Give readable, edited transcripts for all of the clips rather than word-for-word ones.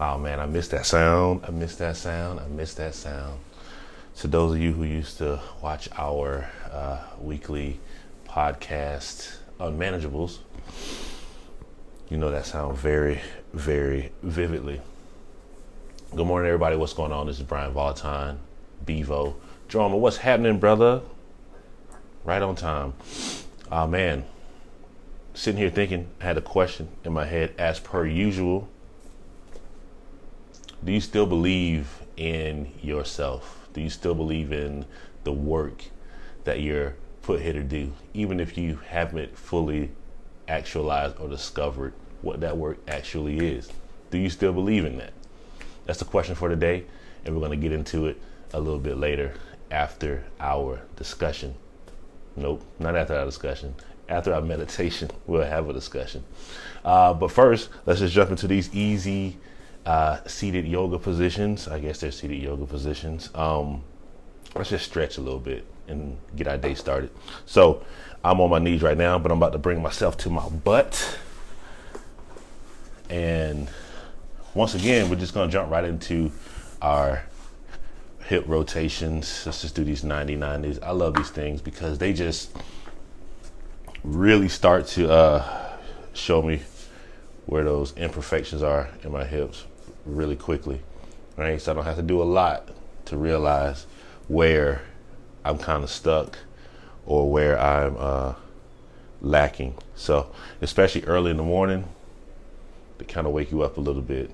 Oh man, I miss that sound. I miss that sound. I miss that sound. To those of you who used to watch our weekly podcast, Unmanageables, you know that sound very, very vividly. Good morning, everybody. What's going on? This is Bryan, Voliton, Bevo, Drama. What's happening, brother? Right on time. Oh man, sitting here thinking, I had a question in my head as per usual. Do you still believe in yourself? Do you still believe in the work that you're put here to do, even if you haven't fully actualized or discovered what that work actually is? Do you still believe in that? That's the question for today, and we're going to get into it a little bit later after our discussion. Nope, not after our discussion. After our meditation, we'll have a discussion. But first, let's just jump into these easy seated yoga positions. I guess they're seated yoga positions. Let's just stretch a little bit and get our day started. So I'm on my knees right now, but I'm about to bring myself to my butt. And once again, we're just going to jump right into our hip rotations. Let's just do these 90-90s. I love these things because they just really start to show me where those imperfections are in my hips really quickly, right? So I don't have to do a lot to realize where I'm kind of stuck or where I'm lacking. So especially early in the morning, they kind of wake you up a little bit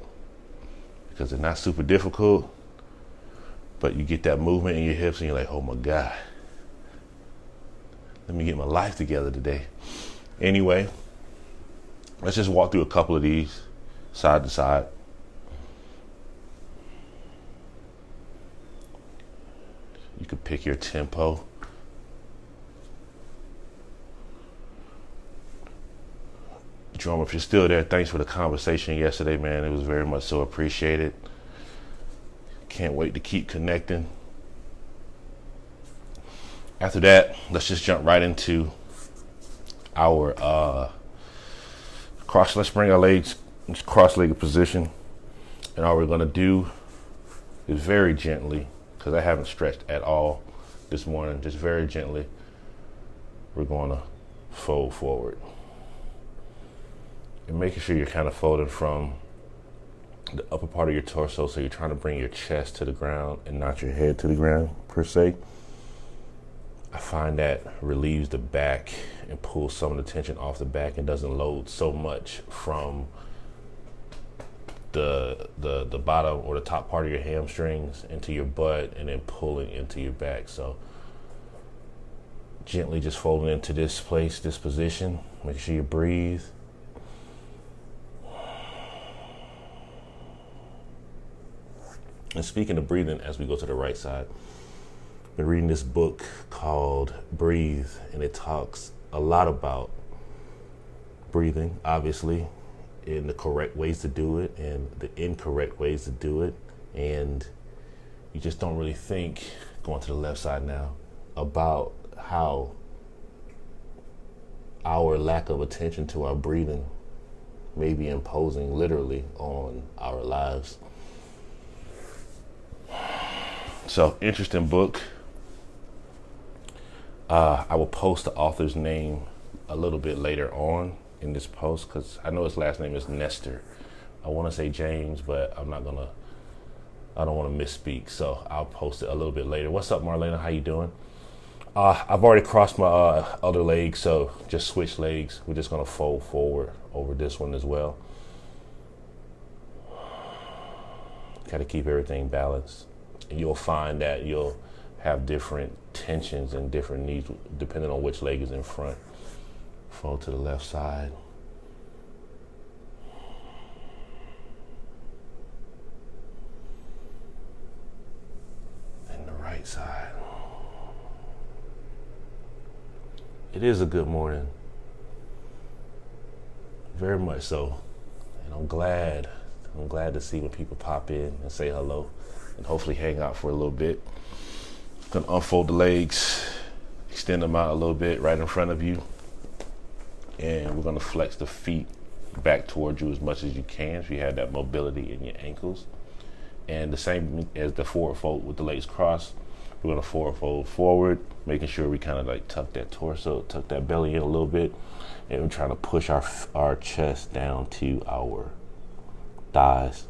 because they're not super difficult, but you get that movement in your hips and you're like, oh my God, let me get my life together today. Anyway, let's just walk through a couple of these side to side. You could pick your tempo. Jerome, if you're still there, thanks for the conversation yesterday, man. It was very much so appreciated. Can't wait to keep connecting. After that, let's just jump right into our cross. Let's bring our legs into cross-legged position. And all we're going to do is very gently, because I haven't stretched at all this morning, just very gently, we're going to fold forward. And making sure you're kind of folding from the upper part of your torso, so you're trying to bring your chest to the ground and not your head to the ground, per se. I find that relieves the back and pulls some of the tension off the back and doesn't load so much from the bottom or the top part of your hamstrings into your butt and then pulling into your back. So gently just folding into this place, this position. Make sure you breathe. And speaking of breathing, as we go to the right side, I've been reading this book called Breathe, and it talks a lot about breathing, obviously, in the correct ways to do it and the incorrect ways to do it. And you just don't really think, going to the left side now, about how our lack of attention to our breathing may be imposing literally on our lives. So, interesting book. I will post the author's name a little bit later on in this post, because I know his last name is Nestor. I want to say James, but I don't want to misspeak, so I'll post it a little bit later. What's up, Marlena? How you doing? I've already crossed my other leg, so just switch legs. We're just going to fold forward over this one as well. Got to keep everything balanced. And you'll find that you'll have different tensions and different needs depending on which leg is in front. Fold to the left side. And the right side. It is a good morning. Very much so. And I'm glad to see when people pop in and say hello and hopefully hang out for a little bit. I'm gonna unfold the legs, extend them out a little bit right in front of you. And we're gonna flex the feet back towards you as much as you can if you have that mobility in your ankles. And the same as the forward fold with the legs crossed, we're going to forward fold forward, making sure we kind of like tuck that torso, tuck that belly in a little bit, and we're trying to push our chest down to our thighs.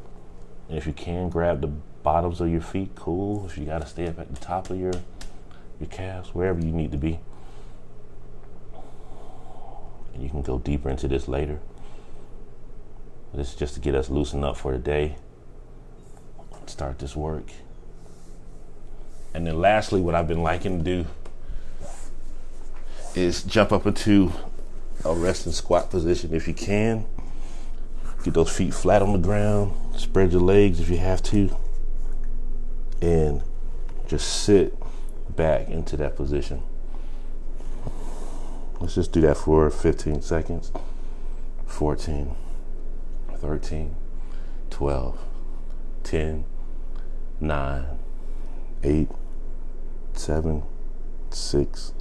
And if you can, grab the bottoms of your feet, cool. If you got to stay up at the top of your calves, wherever you need to be. And you can go deeper into this later. This is just to get us loosened up for the day. Start this work. And then lastly, what I've been liking to do is jump up into a resting squat position if you can. Get those feet flat on the ground, spread your legs if you have to, and just sit back into that position. Let's just do that for 15 seconds. 14, 13, 12, 10, 9, 8, 7, 6,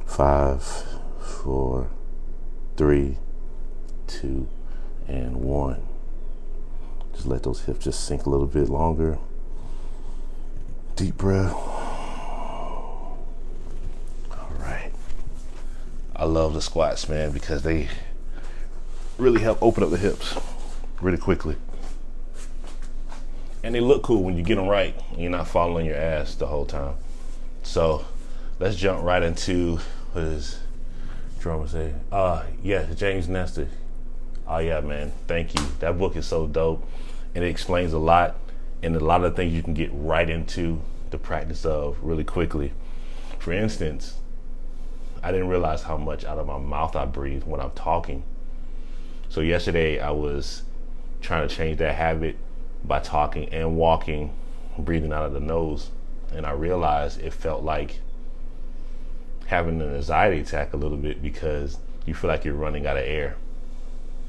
5, 4, 3, 2, and 1. Just let those hips just sink a little bit longer. Deep breath. All right. I love the squats, man, because they really help open up the hips really quickly. And they look cool when you get them right and you're not falling on your ass the whole time. So let's jump right into, what does drummer say? Yeah, James Nestor. Oh yeah, man, thank you. That book is so dope, and it explains a lot, and a lot of things you can get right into the practice of really quickly. For instance, I didn't realize how much out of my mouth I breathe when I'm talking. So yesterday I was trying to change that habit by talking and walking, breathing out of the nose, and I realized it felt like having an anxiety attack a little bit because you feel like you're running out of air.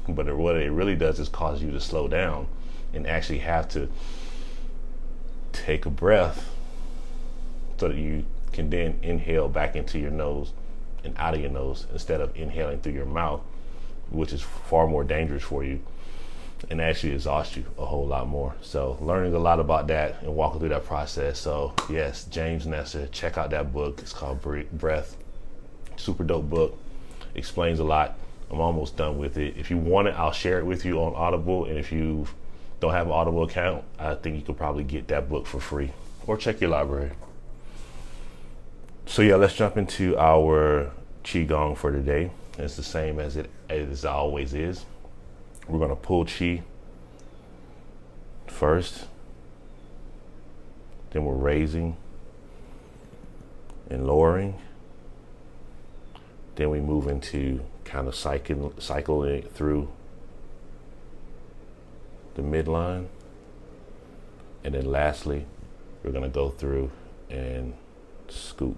But what it really does is cause you to slow down and actually have to take a breath so that you can then inhale back into your nose and out of your nose instead of inhaling through your mouth, which is far more dangerous for you and actually exhausts you a whole lot more. So learning a lot about that and walking through that process. So yes, James Nestor, check out that book. It's called Breath. Super dope book. Explains a lot. I'm almost done with it. If you want it, I'll share it with you on Audible. And if you don't have an Audible account, I think you could probably get that book for free or check your library. So yeah, let's jump into our Qigong for today. It's the same as it always is. We're going to pull Qi first. Then we're raising and lowering. Then we move into kind of cycling it through the midline. And then lastly, we're going to go through and scoop.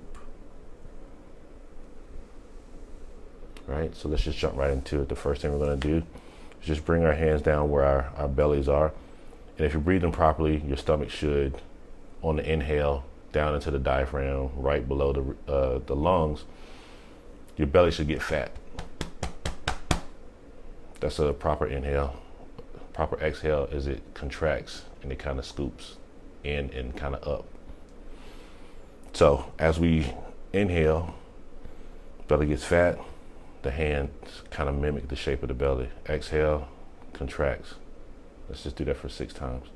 Right, so let's just jump right into it. The first thing we're going to do is just bring our hands down where our bellies are. And if you're breathing properly, your stomach should, on the inhale, down into the diaphragm, right below the lungs, your belly should get fat. That's a proper inhale. Proper exhale is it contracts and it kind of scoops in and kind of up. So as we inhale, belly gets fat, the hands kind of mimic the shape of the belly. Exhale, contracts. Let's just do that for 6 times.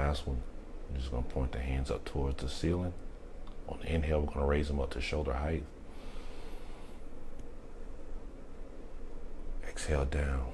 last one. I'm just going to point the hands up towards the ceiling. On the inhale, we're going to raise them up to shoulder height. Exhale down.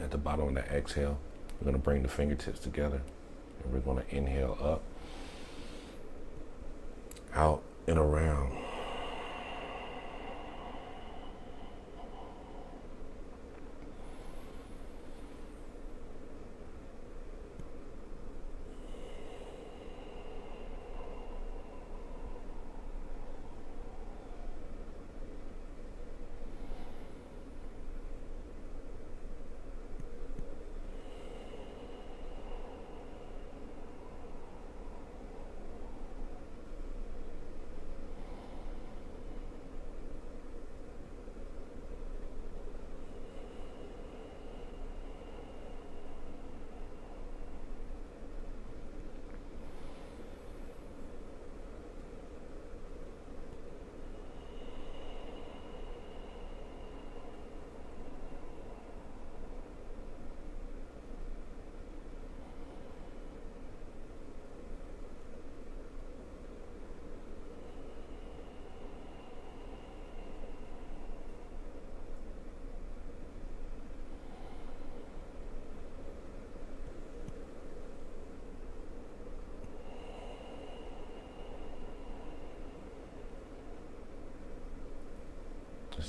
At the bottom of that exhale, we're going to bring the fingertips together and we're going to inhale up, out, and around.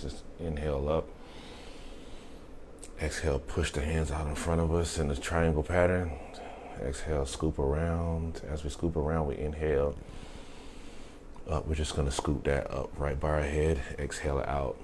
Just inhale up. Exhale, push the hands out in front of us in the triangle pattern. Exhale, scoop around. As we scoop around, we inhale up. We're just going to scoop that up right by our head. Exhale it out.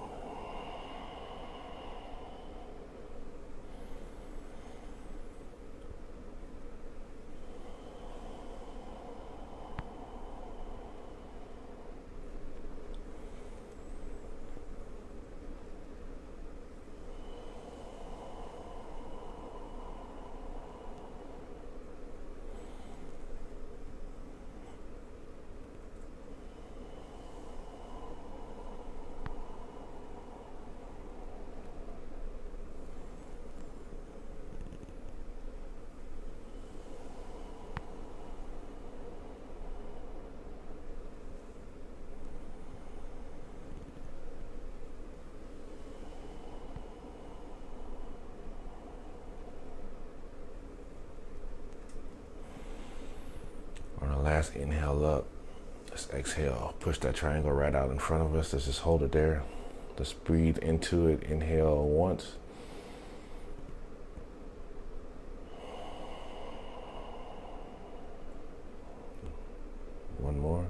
Last inhale up. Let's exhale. Push that triangle right out in front of us. Let's just hold it there. Let's breathe into it. Inhale once. One more.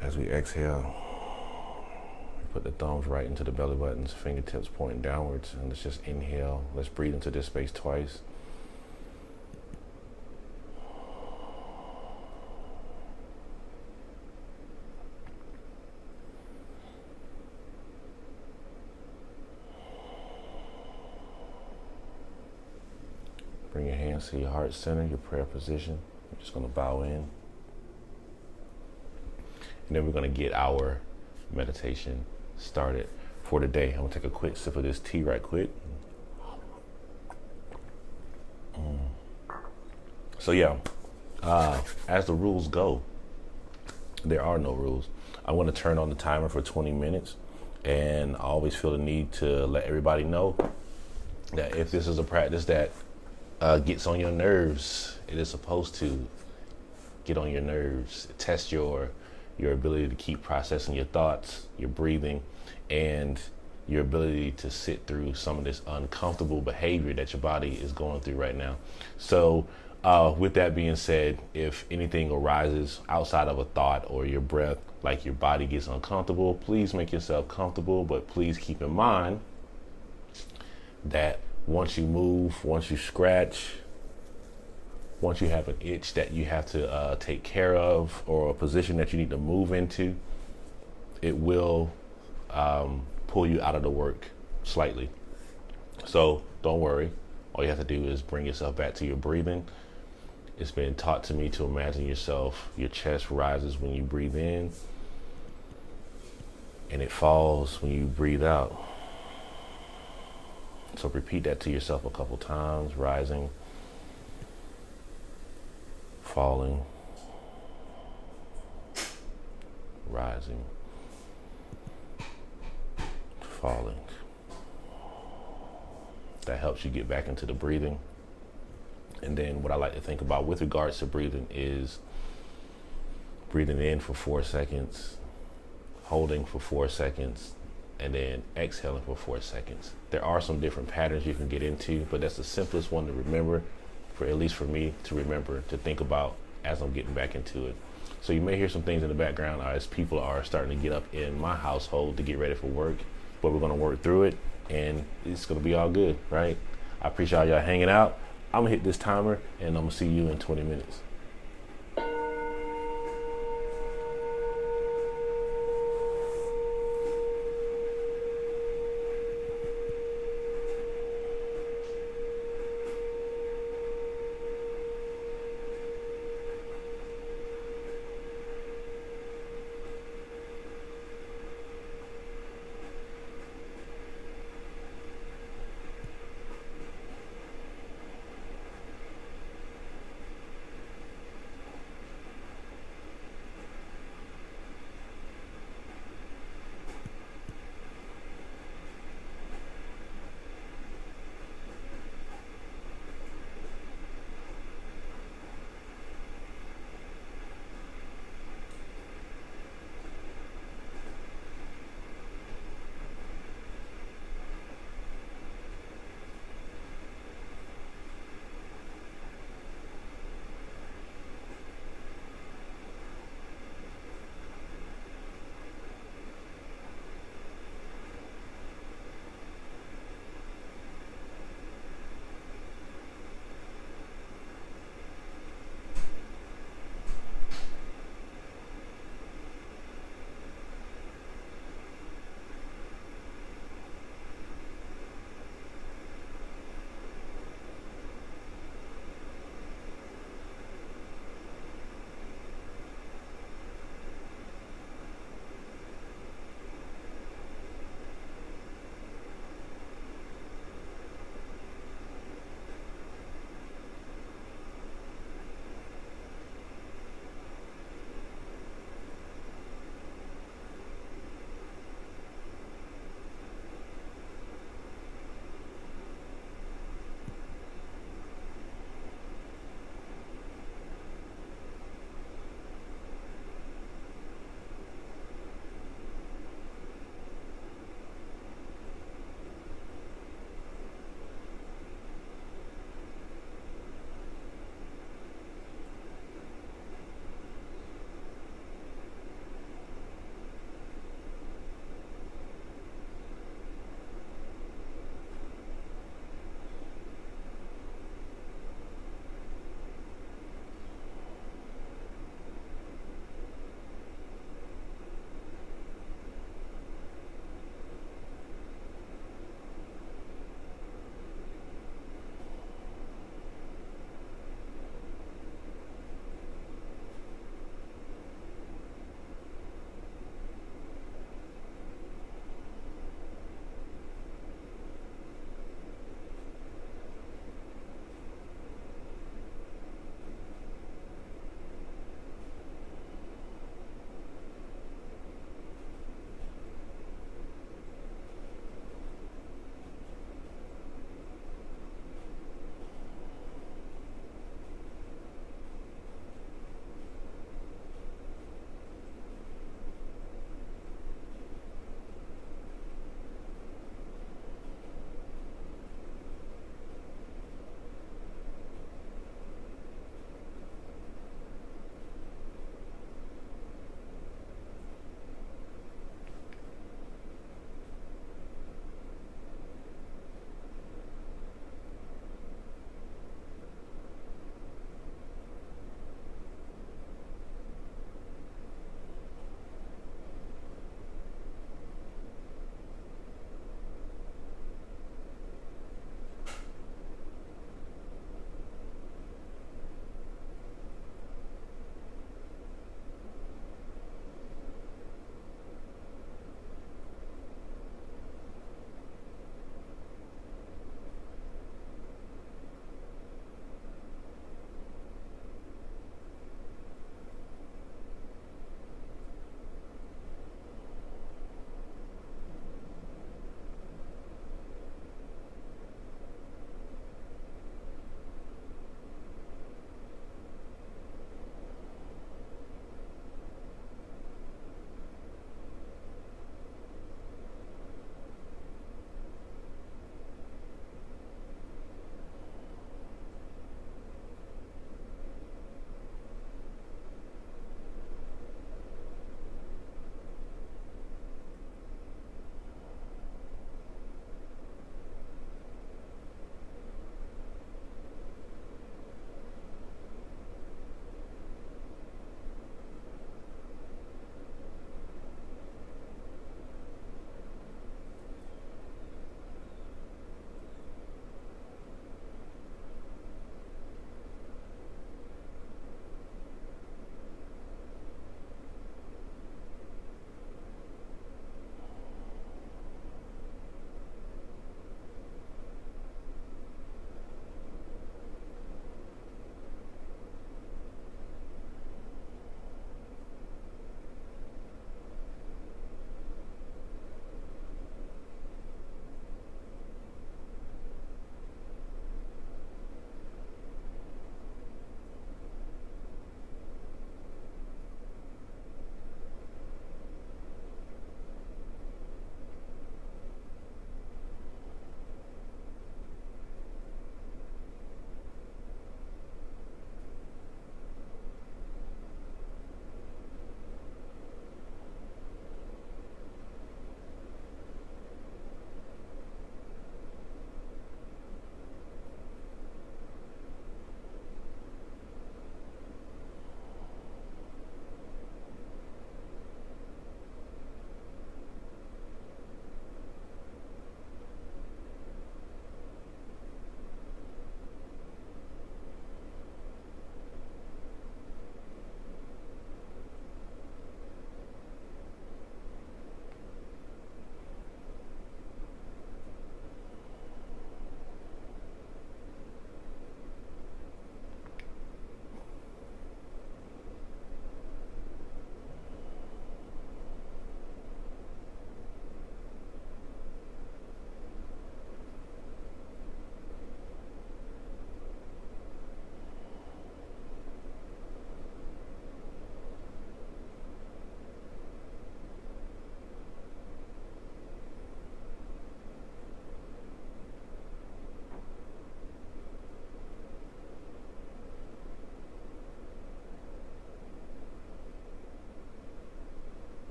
As we exhale, put the thumbs right into the belly buttons, fingertips pointing downwards, and let's just inhale. Let's breathe into this space twice. Bring your hands to your heart center, your prayer position. You're just going to bow in. And then we're going to get our meditation started for today. I'm going to take a quick sip of this tea right quick. So yeah, as the rules go, there are no rules. I'm going to turn on the timer for 20 minutes. And I always feel the need to let everybody know that if this is a practice that gets on your nerves, it is supposed to get on your nerves, test your ability to keep processing your thoughts, your breathing, and your ability to sit through some of this uncomfortable behavior that your body is going through right now. So with that being said, if anything arises outside of a thought or your breath, like your body gets uncomfortable, please make yourself comfortable, but please keep in mind that once you move, once you scratch, once you have an itch that you have to take care of, or a position that you need to move into, it will pull you out of the work slightly. So don't worry. All you have to do is bring yourself back to your breathing. It's been taught to me to imagine yourself, your chest rises when you breathe in, and it falls when you breathe out. So repeat that to yourself a couple times, rising, falling, rising, falling. That helps you get back into the breathing. And then what I like to think about with regards to breathing is breathing in for 4 seconds, holding for 4 seconds, and then exhaling for 4 seconds. There are some different patterns you can get into, but that's the simplest one to remember, for at least for me to remember, to think about as I'm getting back into it. So you may hear some things in the background as people are starting to get up in my household to get ready for work, but we're going to work through it and it's going to be all good, right? I appreciate y'all hanging out. I'm gonna hit this timer and I'm gonna see you in 20 minutes.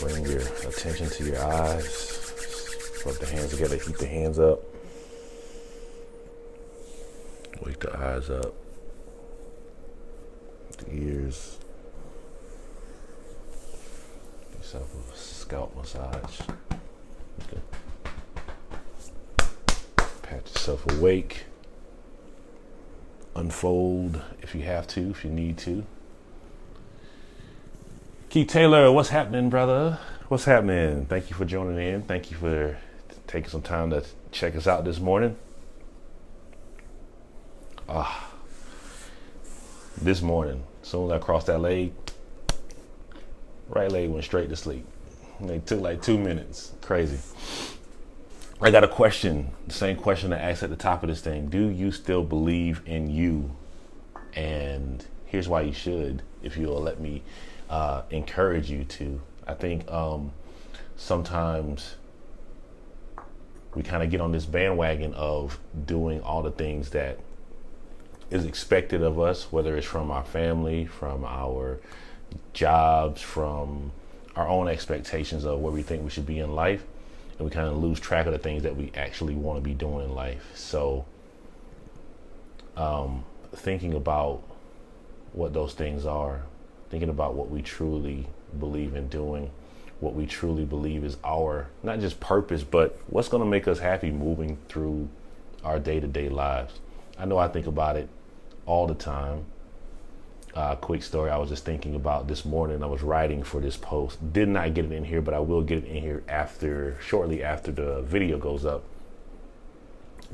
Bring your attention to your eyes. Rub the hands together, keep the hands up. Wake the eyes up. The ears. Give yourself a scalp massage. Okay. Pat yourself awake. Unfold if you have to, if you need to. Keith Taylor, what's happening, brother? What's happening? Thank you for joining in. Thank you for taking some time to check us out this morning. This morning, as soon as I crossed that leg, right leg went straight to sleep. It took like 2 minutes. Crazy. I got a question, the same question I asked at the top of this thing. Do you still believe in you? And here's why you should, if you'll let me encourage you to. I think sometimes we kind of get on this bandwagon of doing all the things that is expected of us, whether it's from our family, from our jobs, from our own expectations of where we think we should be in life. And we kind of lose track of the things that we actually want to be doing in life. So thinking about what those things are, thinking about what we truly believe in doing, what we truly believe is our, not just purpose, but what's going to make us happy moving through our day-to-day lives. I know I think about it all the time. Quick story I was just thinking about this morning. I was writing for this post. Did not get it in here, but I will get it in here shortly after the video goes up.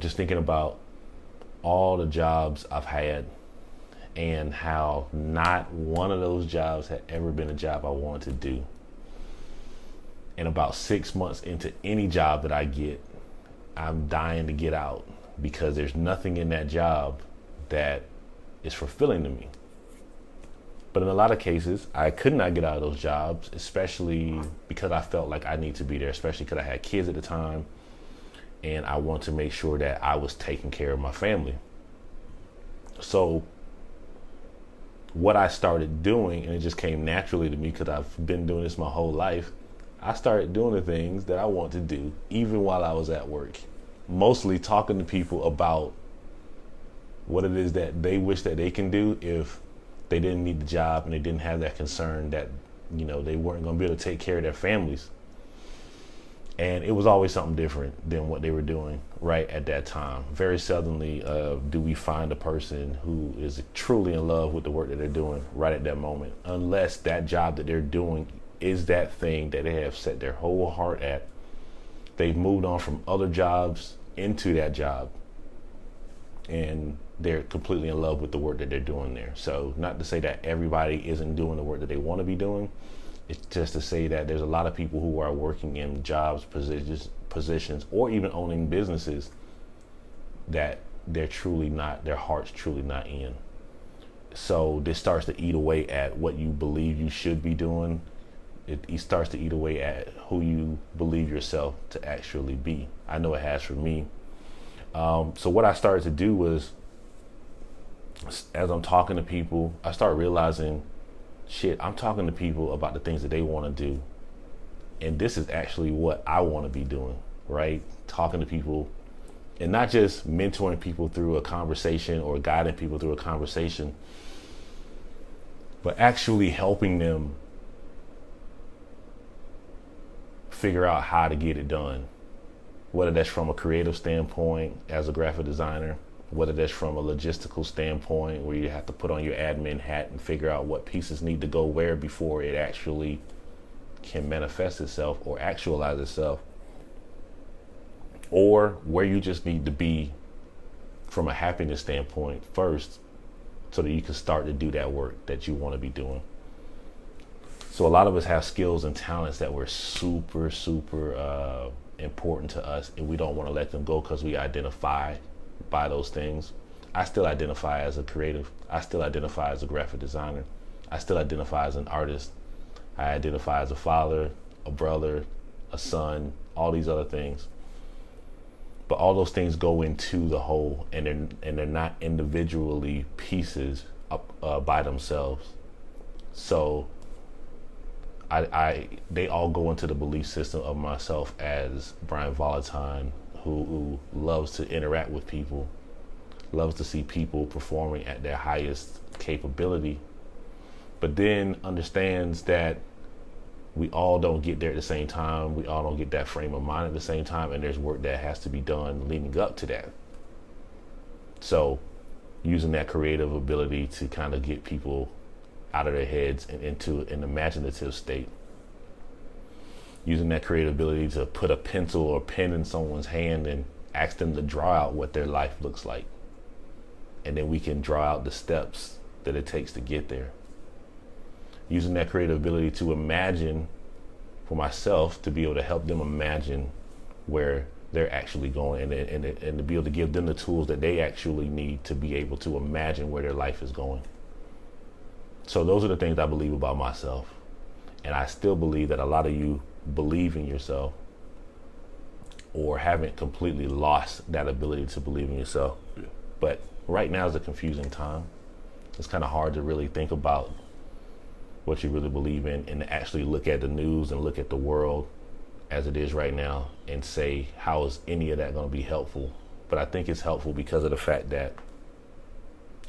Just thinking about all the jobs I've had and how not one of those jobs had ever been a job I wanted to do. And about 6 months into any job that I get, I'm dying to get out because there's nothing in that job that is fulfilling to me. But in a lot of cases, I could not get out of those jobs, especially because I felt like I need to be there, especially because I had kids at the time and I wanted to make sure that I was taking care of my family. So what I started doing, and it just came naturally to me because I've been doing this my whole life, I started doing the things that I want to do even while I was at work. Mostly talking to people about what it is that they wish that they can do if they didn't need the job and they didn't have that concern that, you know, they weren't going to be able to take care of their families. And it was always something different than what they were doing right at that time. Very seldomly do we find a person who is truly in love with the work that they're doing right at that moment, unless that job that they're doing is that thing that they have set their whole heart at. They've moved on from other jobs into that job, and they're completely in love with the work that they're doing there. So not to say that everybody isn't doing the work that they want to be doing. It's just to say that there's a lot of people who are working in jobs, positions, or even owning businesses that they're truly not, their heart's truly not in. So this starts to eat away at what you believe you should be doing. It starts to eat away at who you believe yourself to actually be. I know it has for me. So what I started to do was, as I'm talking to people, I start realizing, shit, I'm talking to people about the things that they want to do. And this is actually what I want to be doing, right? Talking to people and not just mentoring people through a conversation or guiding people through a conversation, but actually helping them figure out how to get it done. Whether that's from a creative standpoint as a graphic designer, whether that's from a logistical standpoint where you have to put on your admin hat and figure out what pieces need to go where before it actually can manifest itself or actualize itself, or where you just need to be from a happiness standpoint first so that you can start to do that work that you want to be doing. So a lot of us have skills and talents that were super important to us, and we don't want to let them go because we identify by those things. I still identify as a creative. I still identify as a graphic designer. I still identify as an artist. I identify as a father, a brother, a son, all these other things. But all those things go into the whole, and they're not individually pieces by themselves. So they all go into the belief system of myself as Bryan Voliton, who loves to interact with people, loves to see people performing at their highest capability, but then understands that we all don't get there at the same time. We all don't get that frame of mind at the same time, and there's work that has to be done leading up to that. So using that creative ability to kind of get people out of their heads and into an imaginative state. Using that creative ability to put a pencil or pen in someone's hand and ask them to draw out what their life looks like. And then we can draw out the steps that it takes to get there. Using that creative ability to imagine for myself, to be able to help them imagine where they're actually going, and to be able to give them the tools that they actually need to be able to imagine where their life is going. So those are the things I believe about myself. And I still believe that a lot of you believe in yourself or haven't completely lost that ability to believe in yourself. But right now is a confusing time. It's kind of hard to really think about what you really believe in and actually look at the news and look at the world as it is right now and say, how is any of that going to be helpful? But I think it's helpful because of the fact that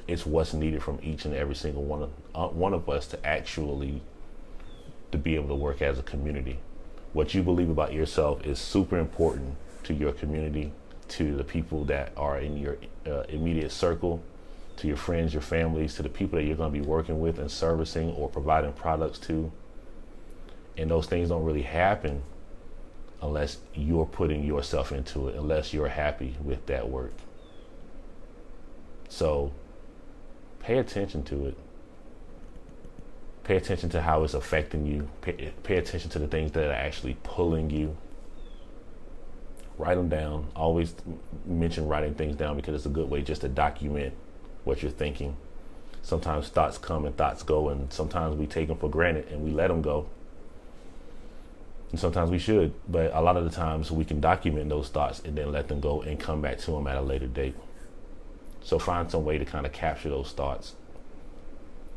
it's what's needed from each and every single one of us to actually to be able to work as a community. What you believe about yourself is super important to your community, to the people that are in your immediate circle, to your friends, your families, to the people that you're going to be working with and servicing or providing products to. And those things don't really happen unless you're putting yourself into it, unless you're happy with that work. So pay attention to it. Pay attention to how it's affecting you. Pay attention to the things that are actually pulling you. Write them down. Always mention writing things down because it's a good way just to document what you're thinking. Sometimes thoughts come and thoughts go, and sometimes we take them for granted and we let them go. And sometimes we should, but a lot of the times we can document those thoughts and then let them go and come back to them at a later date. So find some way to kind of capture those thoughts.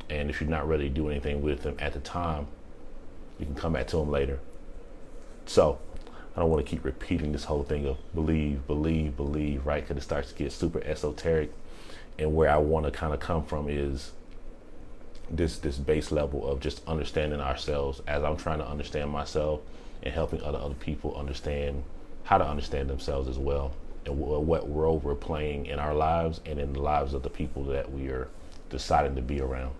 And if you're not ready to do anything with them at the time, you can come back to them later. So I don't want to keep repeating this whole thing of believe, believe, believe, right? Because it starts to get super esoteric. And where I want to kind of come from is this base level of just understanding ourselves as I'm trying to understand myself and helping other people understand how to understand themselves as well, and what role we're playing in our lives and in the lives of the people that we are deciding to be around.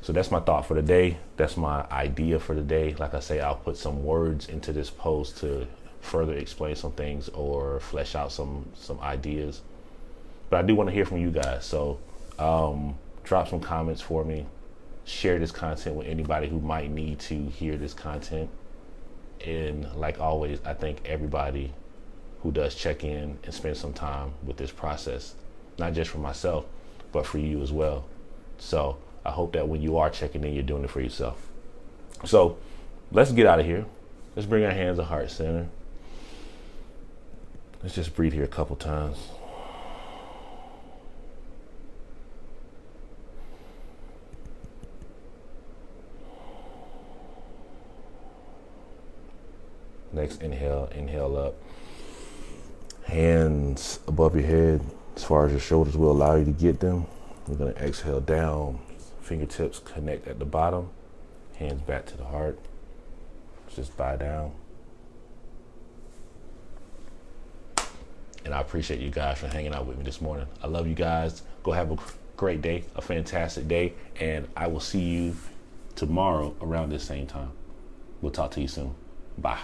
So that's my thought for the day. That's my idea for the day. Like I say, I'll put some words into this post to further explain some things or flesh out some ideas. But I do want to hear from you guys. So drop some comments for me. Share this content with anybody who might need to hear this content. And like always, I thank everybody who does check in and spend some time with this process, not just for myself, but for you as well. So I hope that when you are checking in, you're doing it for yourself. So let's get out of here. Let's bring our hands to heart center. Let's just breathe here a couple times. Next inhale up. Hands above your head as far as your shoulders will allow you to get them. We're going to exhale down. Fingertips connect at the bottom. Hands back to the heart. Just bow down. And I appreciate you guys for hanging out with me this morning. I love you guys. Go have a great day, a fantastic day. And I will see you tomorrow around this same time. We'll talk to you soon. Bye.